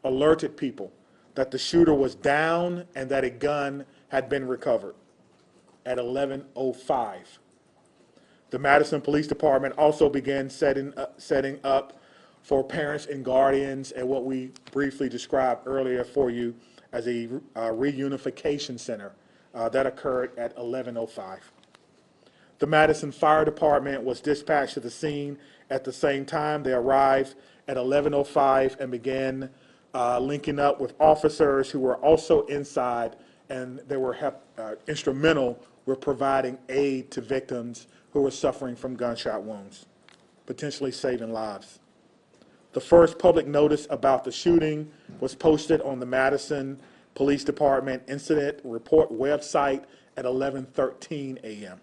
alerted people that the shooter was down and that a gun had been recovered at 11:05. The Madison Police Department also began setting up for parents and guardians at what we briefly described earlier for you as a reunification center that occurred at 11:05. The Madison Fire Department was dispatched to the scene at the same time. They arrived at 11:05 and began linking up with officers who were also inside, and they were instrumental with providing aid to victims who were suffering from gunshot wounds, potentially saving lives. The first public notice about the shooting was posted on the Madison Police Department Incident Report website at 11:13 a.m.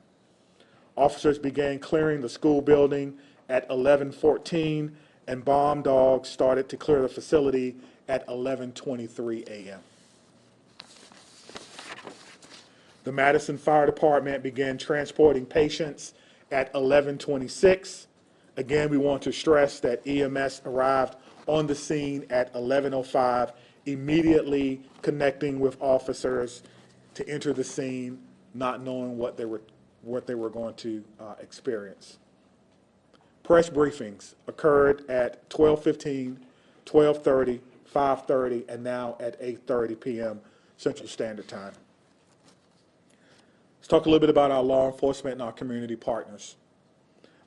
Officers began clearing the school building at 11:14, and bomb dogs started to clear the facility at 11:23 a.m. The Madison Fire Department began transporting patients at 11:26. Again, we want to stress that EMS arrived on the scene at 11:05, immediately connecting with officers to enter the scene, not knowing what they were going to experience. Press briefings occurred at 12:15, 12:30, 5:30, and now at 8:30 p.m. Central Standard Time. Let's talk a little bit about our law enforcement and our community partners.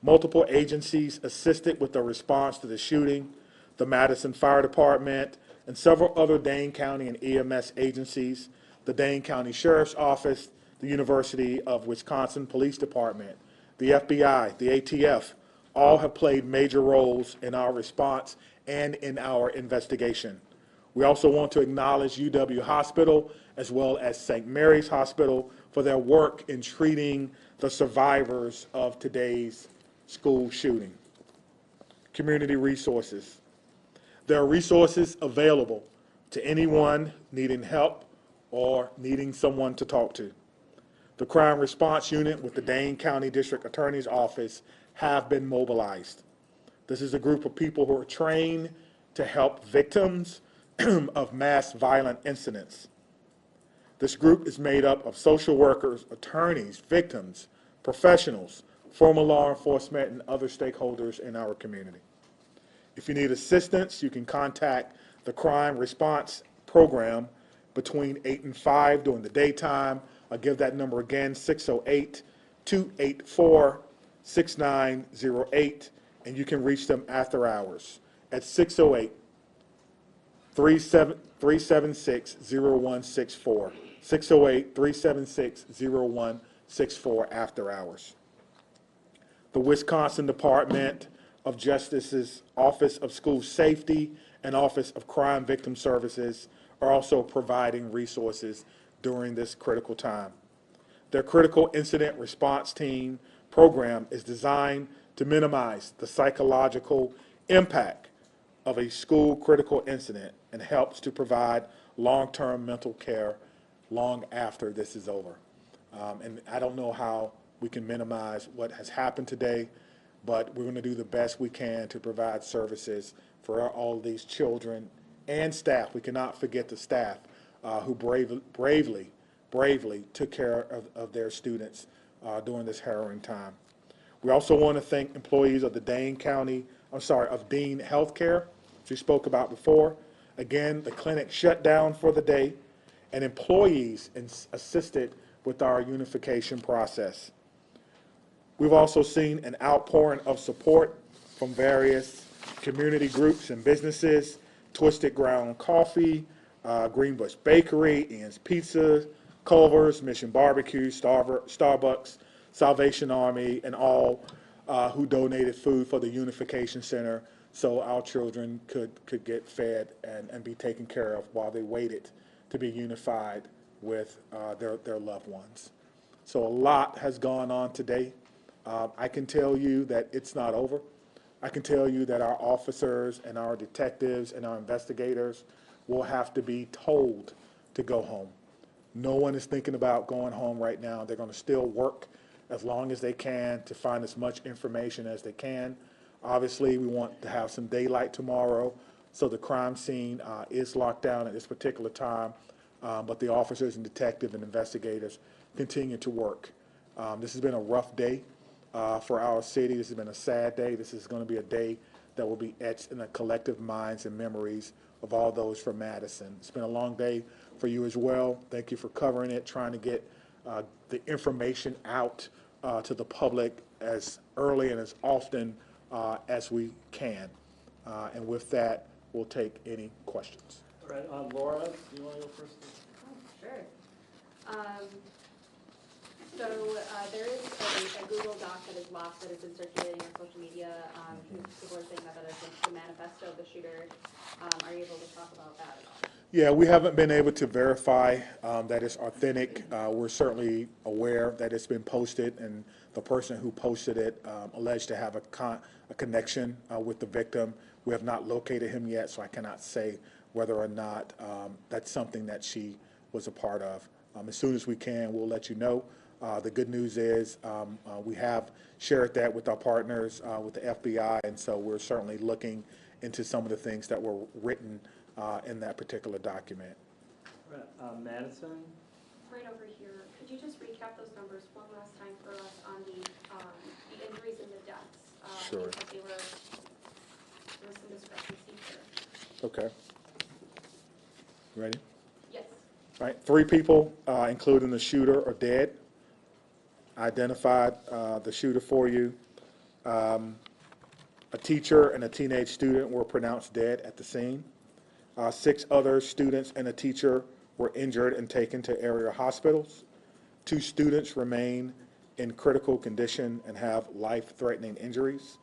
Multiple agencies assisted with the response to the shooting. The Madison Fire Department and several other Dane County and EMS agencies, the Dane County Sheriff's Office, the University of Wisconsin Police Department, the FBI, the ATF, all have played major roles in our response and in our investigation. We also want to acknowledge UW Hospital as well as St. Mary's Hospital for their work in treating the survivors of today's school shooting. Community resources. There are resources available to anyone needing help or needing someone to talk to. The Crime Response Unit with the Dane County District Attorney's Office have been mobilized. This is a group of people who are trained to help victims of mass violent incidents. This group is made up of social workers, attorneys, victims, professionals, former law enforcement, and other stakeholders in our community. If you need assistance, you can contact the Crime Response Program between 8 and 5 during the daytime. I'll give that number again, 608-284-6908, and you can reach them after hours at 608-376-0164, 608-376-0164 after hours. The Wisconsin Department of Justice's Office of School Safety and Office of Crime Victim Services are also providing resources during this critical time. Their Critical Incident Response Team program is designed to minimize the psychological impact of a school critical incident and helps to provide long-term mental care long after this is over. And I don't know how we can minimize what has happened today, but we're going to do the best we can to provide services for all of these children and staff. We cannot forget the staff who bravely took care of their students during this harrowing time. We also want to thank employees of the Dane Healthcare, which we spoke about before. Again, the clinic shut down for the day, and employees assisted with our unification process. We've also seen an outpouring of support from various community groups and businesses: Twisted Ground Coffee, Greenbush Bakery, Ian's Pizza, Culver's, Mission Barbecue, Starbucks, Salvation Army, and all who donated food for the Unification Center so our children could get fed and be taken care of while they waited to be unified with their loved ones. So a lot has gone on today. I can tell you that it's not over. I can tell you that our officers and our detectives and our investigators will have to be told to go home. No one is thinking about going home right now. They're going to still work as long as they can to find as much information as they can. Obviously, we want to have some daylight tomorrow, So the crime scene is locked down at this particular time, but the officers and detectives and investigators continue to work. This has been a rough day for our city. This has been a sad day. This is going to be a day that will be etched in the collective minds and memories of all those from Madison. It's been a long day for you as well. Thank you for covering it, trying to get the information out to the public as early and as often as we can. And with that, we'll take any questions. All right, Laura, do you want to go first? Oh, sure. So there is a Google Doc that is lost that has been circulating on social media. People are saying that it's the manifesto of the shooter. Are you able to talk about that at all? Yeah, we haven't been able to verify that it's authentic. We're certainly aware that it's been posted, and the person who posted it alleged to have a connection with the victim. We have not located him yet, so I cannot say whether or not that's something that she was a part of. As soon as we can, we'll let you know. The good news is we have shared that with our partners, with the FBI, and so we're certainly looking into some of the things that were written in that particular document. Right, Madison? Right over here. Could you just recap those numbers one last time for us on the injuries and the deaths? Sure. Because there was some discrepancy here. Okay. Ready? Yes. All right, 3 people, including the shooter, are dead. Identified the shooter for you. A teacher and a teenage student were pronounced dead at the scene. 6 other students and a teacher were injured and taken to area hospitals. 2 students remain in critical condition and have life-threatening injuries.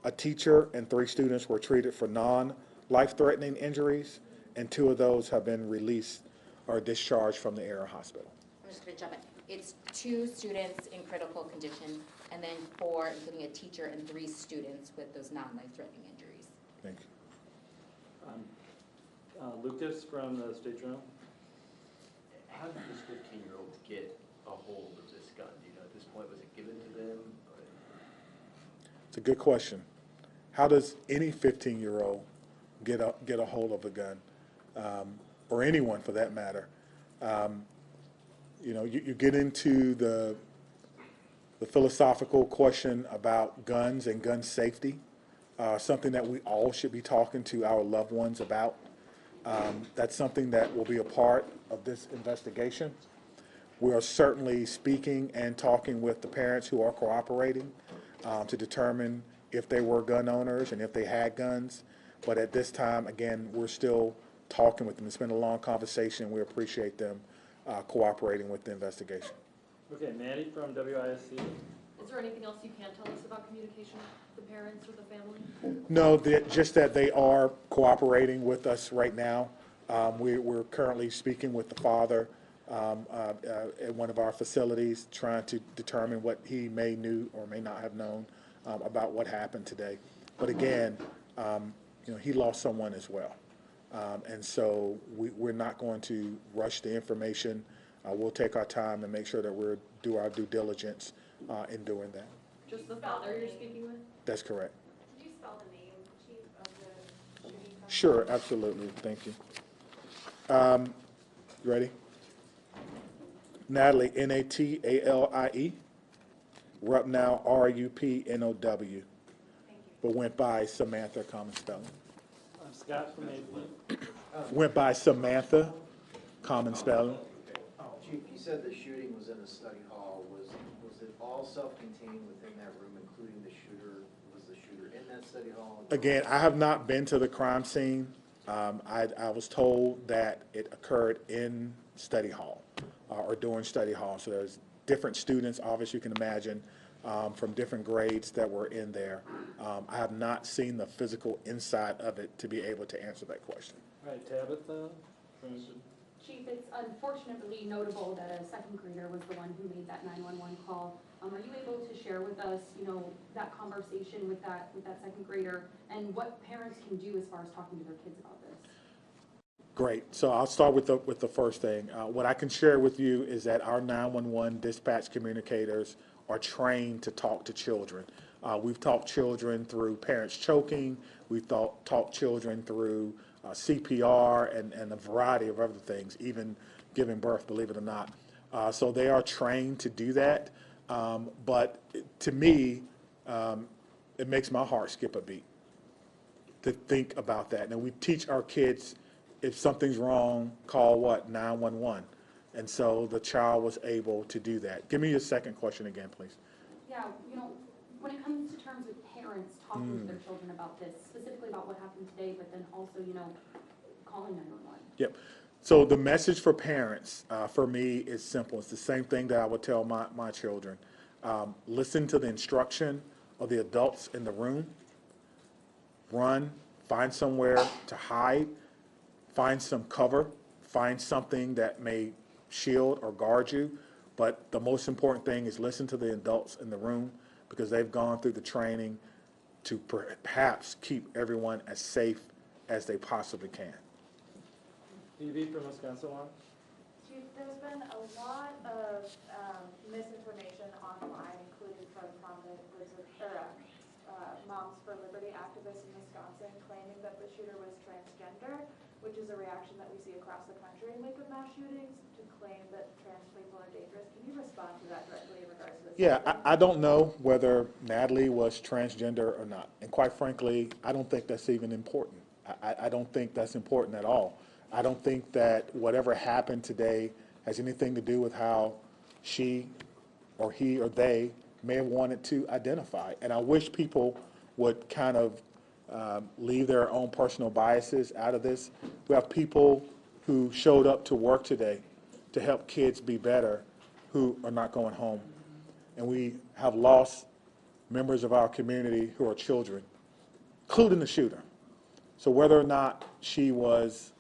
A teacher and 3 students were treated for non-life-threatening injuries, and 2 of those have been released or discharged from the area hospital. I'm just going to jump in. It's 2 students in critical condition, and then 4, including a teacher, and 3 students with those non-life-threatening injuries. Thank you. Lucas from the State Journal. How did this 15-year-old get a hold of this gun? Do you know at this point, was it given to them? It's a good question. How does any 15-year-old get a hold of a gun, or anyone for that matter? You know, you get into the philosophical question about guns and gun safety, something that we all should be talking to our loved ones about. That's something that will be a part of this investigation. We are certainly speaking and talking with the parents who are cooperating to determine if they were gun owners and if they had guns. But at this time, again, we're still talking with them. It's been a long conversation. We appreciate them cooperating with the investigation. Okay, Maddie from WISC. Is there anything else you can tell us about communication with the parents or the family? No, just that they are cooperating with us right now. We're currently speaking with the father at one of our facilities, trying to determine what he may knew or may not have known about what happened today. But again, you know, he lost someone as well. And so we're not going to rush the information. We'll take our time and make sure that we do our due diligence in doing that. Just the father you're speaking with? That's correct. Could you spell the name, Chief, of the shooting? Sure, absolutely. Thank you. You ready? Natalie, Natalie, Rupnow, Rupnow, but went by Samantha, common spelling. Scott from Maple. Went by Samantha, common spelling. Chief, you said the shooting was in a study hall. Was it all self-contained within that room, including the shooter? Was the shooter in that study hall? Again, I have not been to the crime scene. I was told that it occurred in study hall or during study hall. So there's different students, obviously you can imagine, from different grades that were in there. I have not seen the physical inside of it to be able to answer that question. All right, Tabitha from Chief, it's unfortunately notable that a second grader was the one who made that 911 call. Are you able to share with us, you know, that conversation with that second grader and what parents can do as far as talking to their kids about this? Great. So I'll start with the first thing. What I can share with you is that our 911 dispatch communicators are trained to talk to children. We've taught children through parents choking. We've taught children through CPR and a variety of other things, even giving birth, believe it or not. So they are trained to do that. But to me, it makes my heart skip a beat to think about that. Now, we teach our kids, if something's wrong, call what? 911. And so the child was able to do that. Give me your second question again, please. Yeah, when it comes to terms with parents talking to their children about this, specifically about what happened today, but then also, calling 911. Yep. So the message for parents, for me, is simple. It's the same thing that I would tell my children. Listen to the instruction of the adults in the room. Run, find somewhere to hide, find some cover, find something that may shield or guard you. But the most important thing is listen to the adults in the room, because they've gone through the training to perhaps keep everyone as safe as they possibly can. Evie from Wisconsin Law. Chief, there's been a lot of misinformation online, including from prominent groups of Moms for Liberty activists in Wisconsin, claiming that the shooter was transgender, which is a reaction that we see across the country in wake of mass shootings, to claim that trans people are dangerous. Can you respond to that directly in regards to this? Yeah, I don't know whether Natalie was transgender or not. And quite frankly, I don't think that's even important. I don't think that's important at all. I don't think that whatever happened today has anything to do with how she or he or they may have wanted to identify. And I wish people would kind of leave their own personal biases out of this. We have people who showed up to work today to help kids be better who are not going home. And we have lost members of our community who are children, including the shooter. So whether or not she was,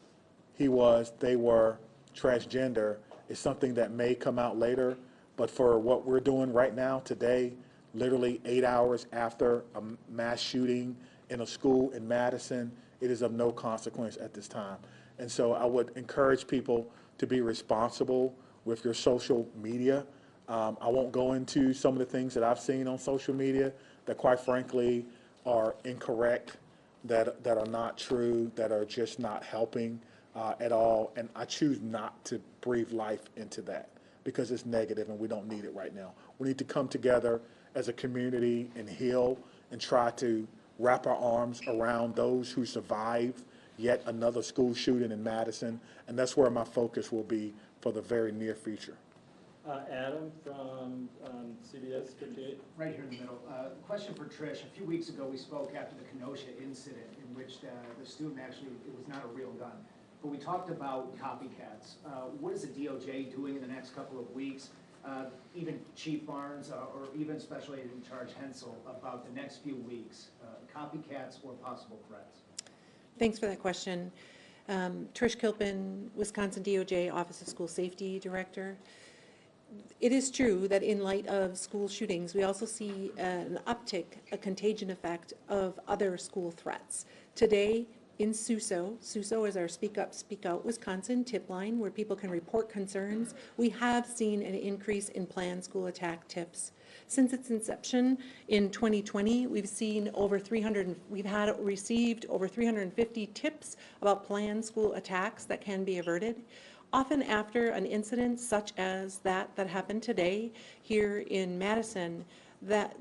he was, they were transgender is something that may come out later. But for what we're doing right now, today, literally 8 hours after a mass shooting in a school in Madison, it is of no consequence at this time. And so I would encourage people to be responsible with your social media. I won't go into some of the things that I've seen on social media that quite frankly are incorrect, that are not true, that are just not helping at all. And I choose not to breathe life into that because it's negative and we don't need it right now. We need to come together as a community and heal and try to wrap our arms around those who survived yet another school shooting in Madison. And that's where my focus will be for the very near future. Adam from CBS 58. Right here in the middle. Question for Trish. A few weeks ago, we spoke after the Kenosha incident in which the student actually, it was not a real gun. But we talked about copycats. What is the DOJ doing in the next couple of weeks? Even Chief Barnes or even Special Agent in Charge Hensel about the next few weeks, copycats or possible threats? Thanks for that question. Trish Kilpin, Wisconsin DOJ Office of School Safety Director. It is true that in light of school shootings, we also see an uptick, a contagion effect of other school threats. Today in Suso is our Speak Up, Speak Out Wisconsin tip line where people can report concerns. We have seen an increase in planned school attack tips. Since its inception in 2020, we've received over 350 tips about planned school attacks that can be averted. Often after an incident such as that happened today here in Madison, that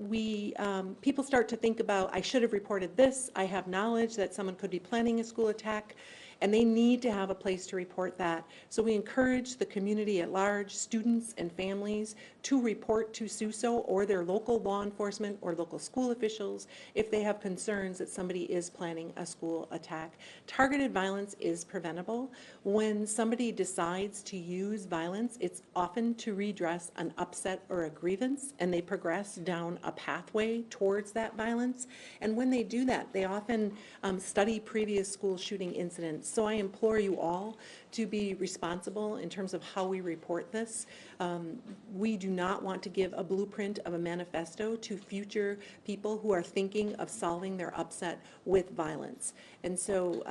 people start to think about, I should have reported this, I have knowledge that someone could be planning a school attack, and they need to have a place to report that. So we encourage the community at large, students and families, to report to SUSO or their local law enforcement or local school officials if they have concerns that somebody is planning a school attack. Targeted violence is preventable. When somebody decides to use violence, it's often to redress an upset or a grievance, and they progress down a pathway towards that violence. And when they do that, they often study previous school shooting incidents. So I implore you all to be responsible in terms of how we report this. We do not want to give a blueprint of a manifesto to future people who are thinking of solving their upset with violence. And so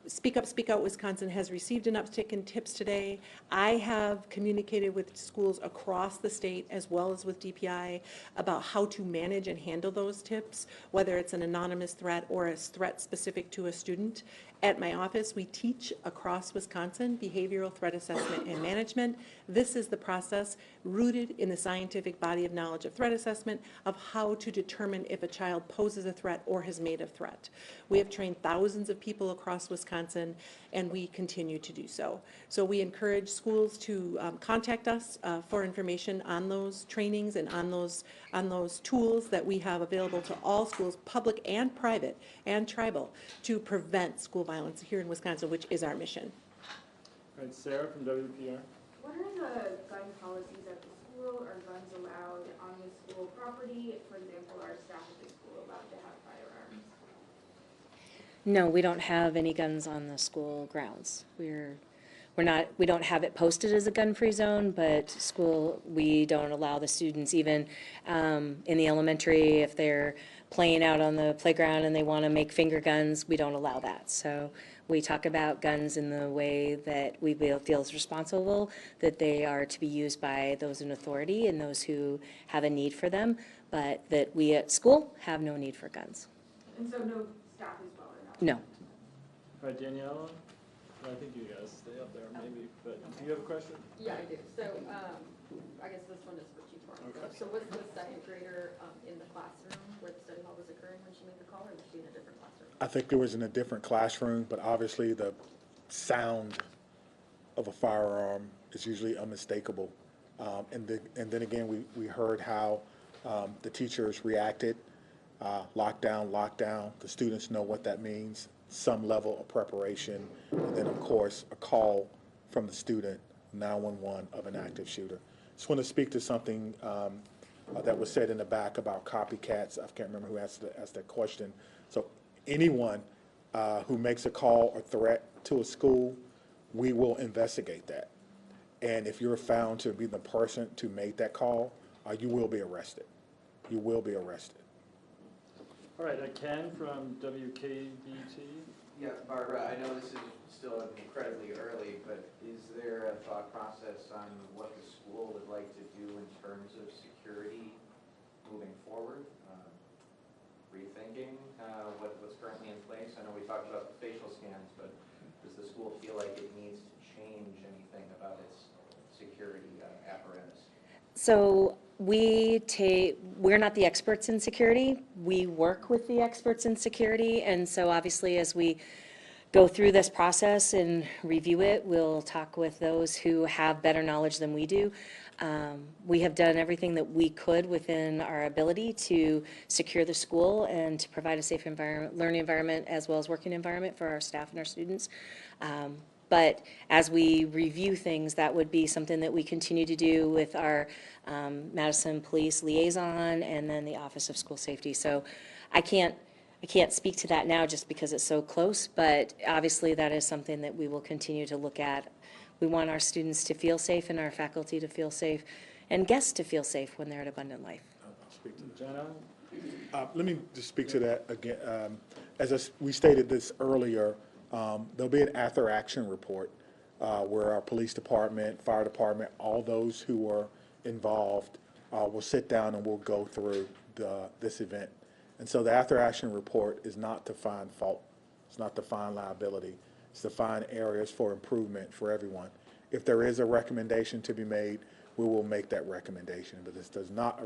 Speak Up, Speak Out Wisconsin has received an uptick in tips today. I have communicated with schools across the state as well as with DPI about how to manage and handle those tips, whether it's an anonymous threat or a threat specific to a student. At my office, we teach across Wisconsin behavioral threat assessment and management. This is the process rooted in the scientific body of knowledge of threat assessment of how to determine if a child poses a threat or has made a threat. We have trained thousands of people across Wisconsin, and we continue to do so. So we encourage schools to contact us for information on those trainings and on those tools that we have available to all schools, public and private and tribal, to prevent school violence here in Wisconsin, which is our mission. All right, Sarah from WPR. What are the gun policies at the school? Are guns allowed on the school property? For example, are staff at the school allowed to have firearms? No, we don't have any guns on the school grounds. We don't have it posted as a gun-free zone, but we don't allow the students even in the elementary, if they're playing out on the playground and they want to make finger guns, we don't allow that. So we talk about guns in the way that we feel is responsible, that they are to be used by those in authority and those who have a need for them, but that we at school have no need for guns. And so no staff as well, or not? No. All right, Daniela, I think you guys stay up there maybe, but do you have a question? Yeah, I do. So, I guess this one is for Chief Barnes. Okay. So was the second grader in the classroom where the study hall was occurring when she made the call, or was she in a different classroom? I think it was in a different classroom, but obviously the sound of a firearm is usually unmistakable. And then again, we heard how the teachers reacted, lockdown. The students know what that means, some level of preparation, and then of course a call from the student, 911, of an active shooter. Just want to speak to something that was said in the back about copycats. I can't remember who asked that question. So anyone who makes a call or threat to a school, we will investigate that. And if you're found to be the person to make that call, you will be arrested. You will be arrested. All right, Ken from WKBT. Yeah, Barbara, I know this is still incredibly early, but is there a thought process on what the school would like to do in terms of security moving forward? Rethinking what's currently in place? I know we talked about the facial scans, but does the school feel like it needs to change anything about its security apparatus? So we're not the experts in security. We work with the experts in security. And so obviously as we go through this process and review it, we'll talk with those who have better knowledge than we do. We have done everything that we could within our ability to secure the school and to provide a safe environment, learning environment, as well as working environment for our staff and our students. But as we review things, that would be something that we continue to do with our Madison Police liaison and then the Office of School Safety. So I can't speak to that now just because it's so close, but obviously that is something that we will continue to look at. We want our students to feel safe and our faculty to feel safe and guests to feel safe when they're at Abundant Life. I'll speak to that. Jenna? Let me just speak to that again. We stated this earlier, there'll be an after-action report where our police department, fire department, all those who are involved will sit down and we'll go through this event. And so the after-action report is not to find fault. It's not to find liability. It's to find areas for improvement for everyone. If there is a recommendation to be made, we will make that recommendation. But this does not a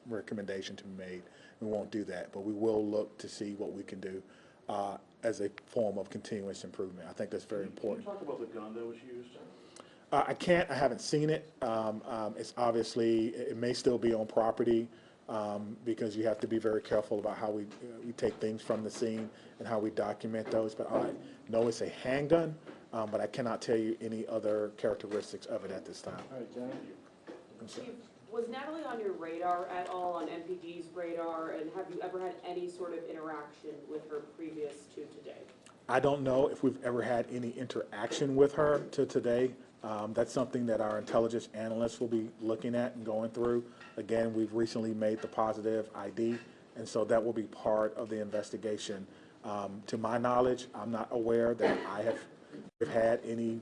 recommendation to be made. We won't do that. But we will look to see what we can do as a form of continuous improvement. I think that's very important. Can you talk about the gun that was used? I can't. I haven't seen it. It's obviously, it may still be on property because you have to be very careful about how we take things from the scene and how we document those. But I know it's a handgun, but I cannot tell you any other characteristics of it at this time. All right, Jenna? I'm sorry. Chief, was Natalie on your radar at all, on MPD's radar, and have you ever had any sort of interaction with her previous to today? I don't know if we've ever had any interaction with her to today. That's something that our intelligence analysts will be looking at and going through. Again, we've recently made the positive ID, and so that will be part of the investigation To my knowledge, I'm not aware that I have had any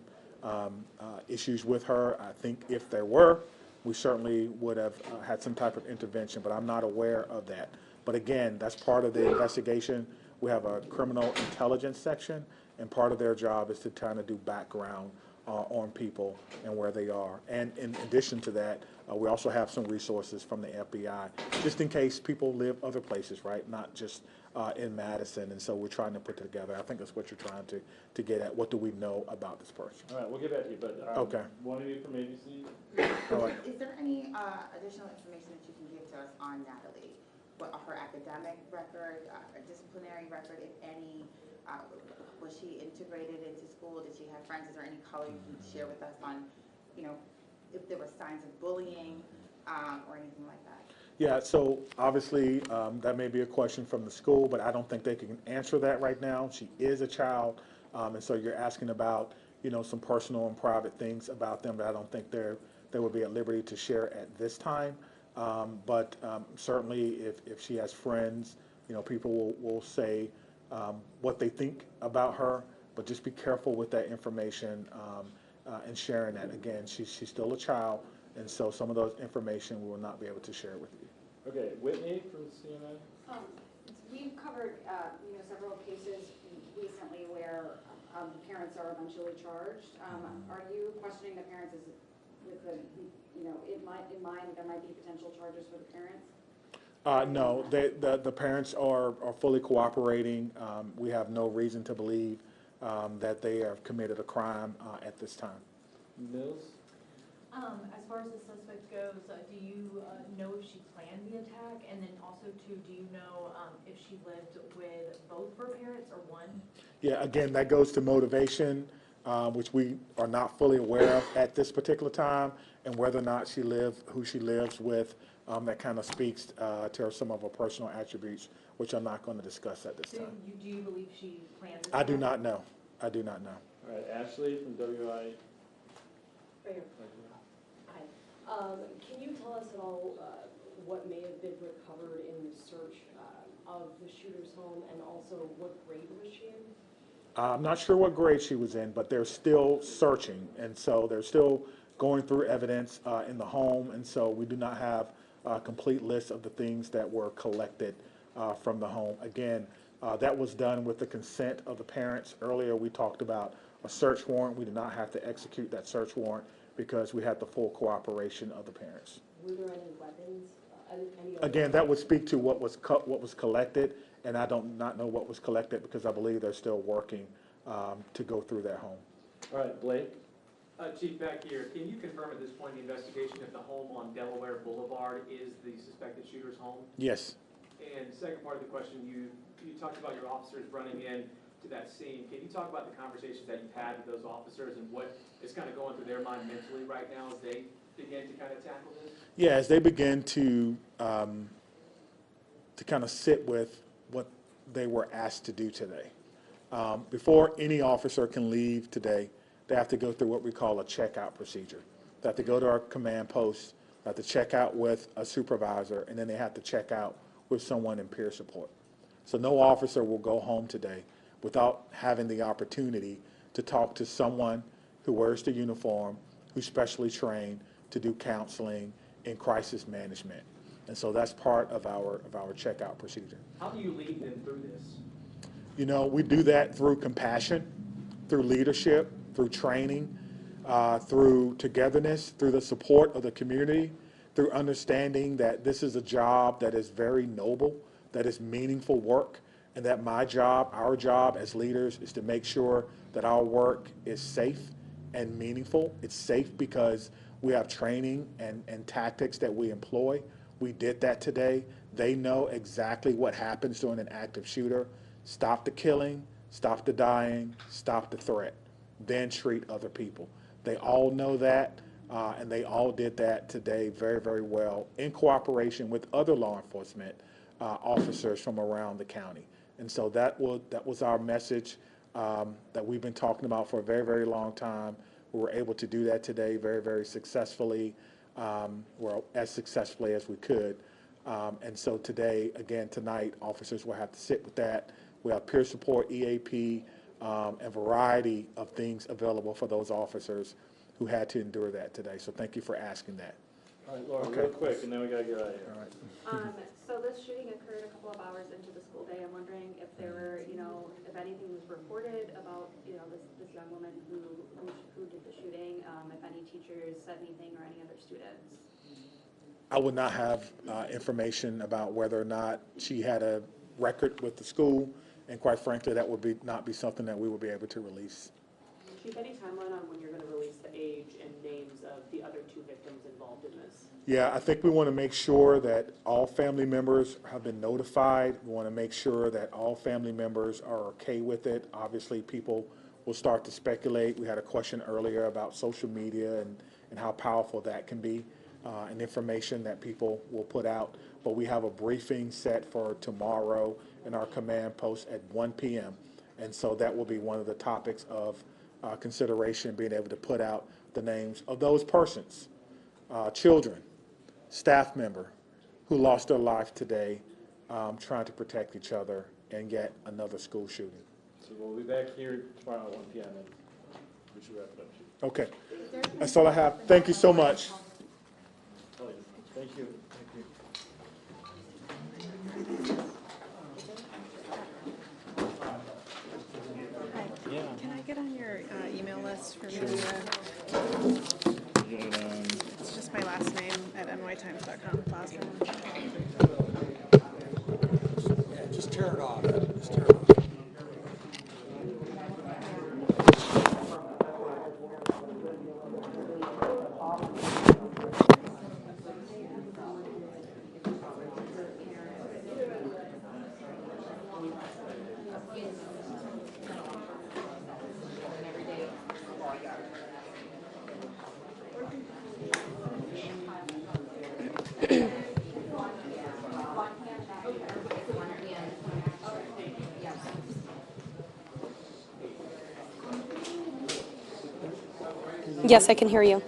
issues with her. I think if there were, we certainly would have had some type of intervention, but I'm not aware of that. But again, that's part of the investigation. We have a criminal intelligence section, and part of their job is to kind of do background on people and where they are. And in addition to that, we also have some resources from the FBI, just in case people live other places, right? Not just in Madison. And so we're trying to put it together. I think that's what you're trying to get at. What do we know about this person? All right, we'll get back to you, but Okay. one of you from ABC. All right. Is there any additional information that you can give to us on Natalie? What her academic record, disciplinary record, if any? Was she integrated into school? Did she have friends? Is there any color you can share with us on, if there were signs of bullying or anything like that? Yeah, so obviously that may be a question from the school, but I don't think they can answer that right now. She is a child, and so you're asking about, some personal and private things about them that I don't think they would be at liberty to share at this time. But certainly if she has friends, people will say what they think about her, but just be careful with that information and sharing that. Again, she's still a child, and so some of those information we will not be able to share with you. Okay, Whitney from CNN. We've covered, several cases recently where parents are eventually charged. Are you questioning the parents with the, in mind there might be potential charges for the parents? No, the parents are fully cooperating. We have no reason to believe that they have committed a crime at this time. Mills? As far as the suspect goes, do you know if she planned the attack? And then also, too, do you know if she lived with both her parents or one? Yeah, again, that goes to motivation, which we are not fully aware of at this particular time, and whether or not who she lives with, that kind of speaks to some of her personal attributes, which I'm not going to discuss at this time. Do you believe she planned this? I do not know. I do not know. All right, Ashley from WI. Right here. Hi. Can you tell us at all what may have been recovered in the search of the shooter's home, and also what grade was she in? I'm not sure what grade she was in, but they're still searching, and so they're still going through evidence in the home, and so we do not have a complete list of the things that were collected from the home. Again, that was done with the consent of the parents. Earlier we talked about a search warrant. We did not have to execute that search warrant because we had the full cooperation of the parents. Were there any weapons? Again, that would speak to what was collected, and I don't not know what was collected because I believe they're still working to go through that home. All right, Blake. Chief, back here, can you confirm at this point in the investigation if the home on Delaware Boulevard is the suspected shooter's home? Yes. And second part of the question, you talked about your officers running in to that scene. Can you talk about the conversations that you've had with those officers and what is kind of going through their mind mentally right now as they begin to kind of tackle this? Yeah, as they begin to kind of sit with what they were asked to do today. Before any officer can leave today, they have to go through what we call a checkout procedure. They have to go to our command post, they have to check out with a supervisor, and then they have to check out with someone in peer support. So no officer will go home today without having the opportunity to talk to someone who wears the uniform, who's specially trained to do counseling in crisis management. And so that's part of our checkout procedure. How do you lead them through this? We do that through compassion, through leadership, through training, through togetherness, through the support of the community, through understanding that this is a job that is very noble, that is meaningful work, and that my job, our job as leaders, is to make sure that our work is safe and meaningful. It's safe because we have training and tactics that we employ. We did that today. They know exactly what happens during an active shooter. Stop the killing, stop the dying, stop the threat, then treat other people. They all know that, and they all did that today very, very well in cooperation with other law enforcement officers from around the county. And so that was our message that we've been talking about for a very, very long time. We were able to do that today very, very successfully, well, as successfully as we could. And so today, again, tonight, officers will have to sit with that. We have peer support, EAP, a variety of things available for those officers who had to endure that today. So thank you for asking that. All right, Laura, Okay. real quick, and then we gotta get out of here. All right. So this shooting occurred a couple of hours into the school day. I'm wondering if there were, if anything was reported about, this young woman who did the shooting, if any teachers said anything or any other students. I would not have information about whether or not she had a record with the school, and quite frankly, that would not be something that we would be able to release. Chief, any timeline on when you're gonna release the age and names of the other 2 victims involved in this? Yeah, I think we want to make sure that all family members have been notified. We want to make sure that all family members are okay with it. Obviously, people will start to speculate. We had a question earlier about social media and how powerful that can be, and information that people will put out. But we have a briefing set for tomorrow in our command post at 1 p.m. And so that will be one of the topics of consideration, being able to put out the names of those persons, children, staff member, who lost their life today trying to protect each other and yet another school shooting. So we'll be back here tomorrow at 1 p.m. and we should wrap it up, Chief. Okay, that's all I have. Thank you so much. Thank you. Hi. Can I get on your email list for me? It's just my last name at nytimes.com. Yeah, just tear it off. Just tear it off. Yes, I can hear you.